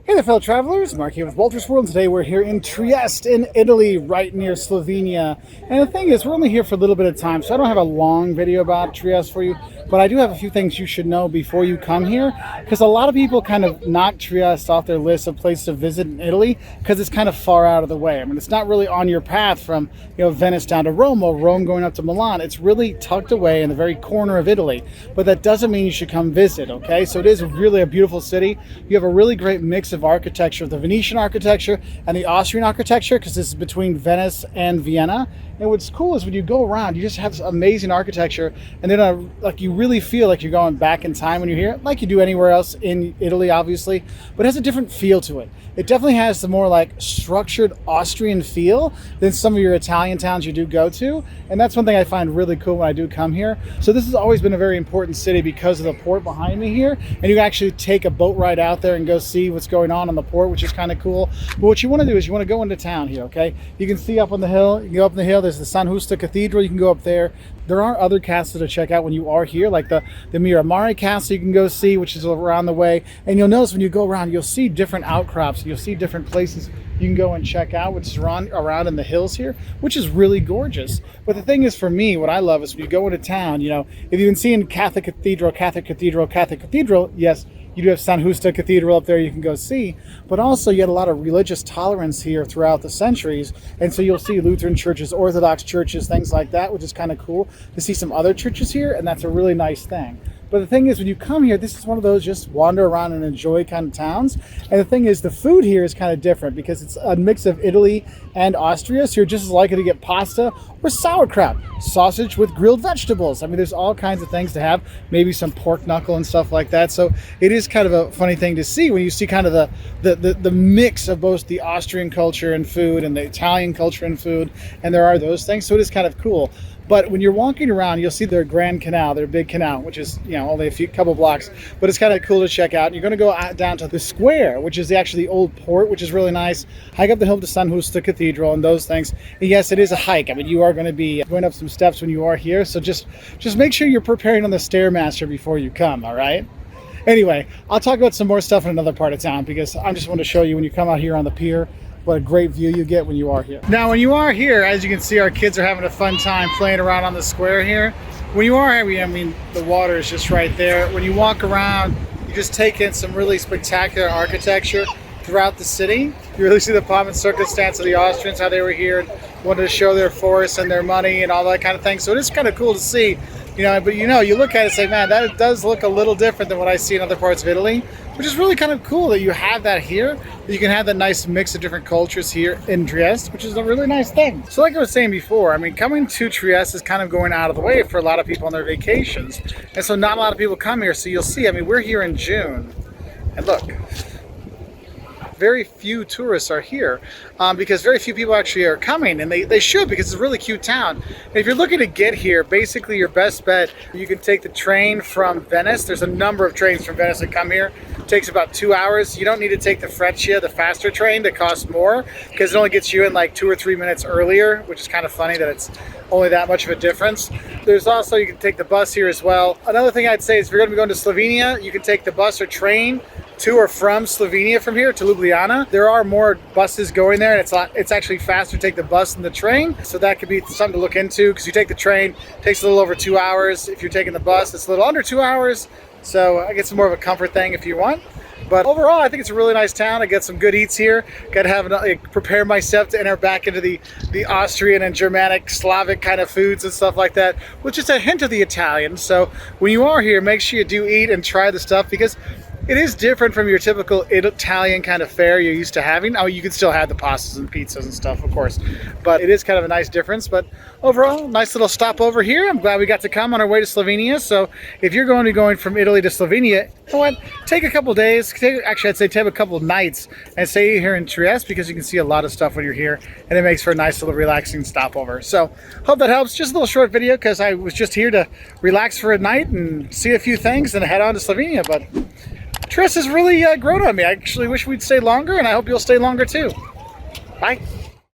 Hey there, fellow travelers. Mark here with Wolters World. Today we're here in Trieste in Italy, right near Slovenia. And the thing is, we're only here for a little bit of time, so I don't have a long video about Trieste for you, but I do have a few things you should know before you come here, because a lot of people kind of knock Trieste off their list of places to visit in Italy because it's kind of far out of the way. I mean, it's not really on your path from, Venice down to Rome, or Rome going up to Milan. It's really tucked away in the very corner of Italy, but that doesn't mean you should come visit, okay? So it is really a beautiful city. You have a really great mix of architecture, the Venetian architecture and the Austrian architecture, because this is between Venice and Vienna. And what's cool is when you go around, you just have this amazing architecture, and then like you really feel like you're going back in time when you're here, like you do anywhere else in Italy, obviously, but it has a different feel to it. It definitely has the more like structured Austrian feel than some of your Italian towns you do go to, and that's one thing I find really cool when I do come here. So this has always been a very important city because of the port behind me here, and you can actually take a boat ride out there and go see what's going on the port, which is kind of cool. But what you want to do is you want to go into town here, okay? You can see up on the hill, you can go up the hill, there's the San Justo Cathedral, you can go up there. There are other castles to check out when you are here, like the Miramare Castle you can go see, which is around the way. And you'll notice when you go around, you'll see different outcrops, you'll see different places you can go and check out, which is around in the hills here, which is really gorgeous. But the thing is, for me, what I love is when you go into town, if you've been seeing Catholic Cathedral, yes, you do have San Justo Cathedral up there you can go see, but also you had a lot of religious tolerance here throughout the centuries, and so you'll see Lutheran churches, Orthodox churches, things like that, which is kind of cool to see some other churches here, and that's a really nice thing. But the thing is, when you come here, this is one of those just wander around and enjoy kind of towns. And the thing is, the food here is kind of different because it's a mix of Italy and Austria. So you're just as likely to get pasta or sauerkraut, sausage with grilled vegetables. I mean, there's all kinds of things to have, maybe some pork knuckle and stuff like that. So it is kind of a funny thing to see when you see kind of the mix of both the Austrian culture and food and the Italian culture and food. And there are those things. So it is kind of cool. But when you're walking around, you'll see their Grand Canal, their big canal, which is, only a couple blocks, but it's kind of cool to check out. You're going to go down to the square, which is actually the old port, which is really nice. Hike up the hill to San Justo Cathedral and those things. And yes, it is a hike. I mean, you are going to be going up some steps when you are here. So just make sure you're preparing on the Stairmaster before you come, all right? Anyway, I'll talk about some more stuff in another part of town because I just want to show you when you come out here on the pier, what a great view you get when you are here. Now, when you are here, as you can see, our kids are having a fun time playing around on the square here. When you are here, I mean, the water is just right there. When you walk around, you just take in some really spectacular architecture throughout the city. You really see the pomp and circumstance of the Austrians, how they were here and wanted to show their force and their money and all that kind of thing. So it is kind of cool to see, but you look at it and say, man, that does look a little different than what I see in other parts of Italy, which is really kind of cool that you have that here. You can have that nice mix of different cultures here in Trieste, which is a really nice thing. So like I was saying before, I mean, coming to Trieste is kind of going out of the way for a lot of people on their vacations. And so not a lot of people come here. So you'll see, I mean, we're here in June. And look, very few tourists are here because very few people actually are coming, and they should, because it's a really cute town. And if you're looking to get here, basically your best bet, you can take the train from Venice. There's a number of trains from Venice that come here. It takes about 2 hours. You don't need to take the Freccia, the faster train that costs more, because it only gets you in like 2 or 3 minutes earlier, which is kind of funny that it's only that much of a difference. There's also, you can take the bus here as well. Another thing I'd say is if you're going to be going to Slovenia, you can take the bus or train to or from Slovenia from here to Ljubljana. There are more buses going there, and it's actually faster to take the bus than the train. So that could be something to look into, because you take the train, it takes a little over 2 hours. If you're taking the bus, it's a little under 2 hours. So I guess it's more of a comfort thing if you want. But overall, I think it's a really nice town. I get some good eats here. Got to have prepare myself to enter back into the Austrian and Germanic, Slavic kind of foods and stuff like that, with just a hint of the Italian. So when you are here, make sure you do eat and try the stuff, because it is different from your typical Italian kind of fare you're used to having. Oh, you can still have the pastas and pizzas and stuff, of course, but it is kind of a nice difference. But overall, nice little stop over here. I'm glad we got to come on our way to Slovenia. So if you're going to be going from Italy to Slovenia, you know what? Take a couple days. Actually, I'd say take a couple nights and stay here in Trieste, because you can see a lot of stuff when you're here, and it makes for a nice little relaxing stopover. So hope that helps. Just a little short video, because I was just here to relax for a night and see a few things and head on to Slovenia. But Trieste has really grown on me. I actually wish we'd stay longer, and I hope you'll stay longer too. Bye.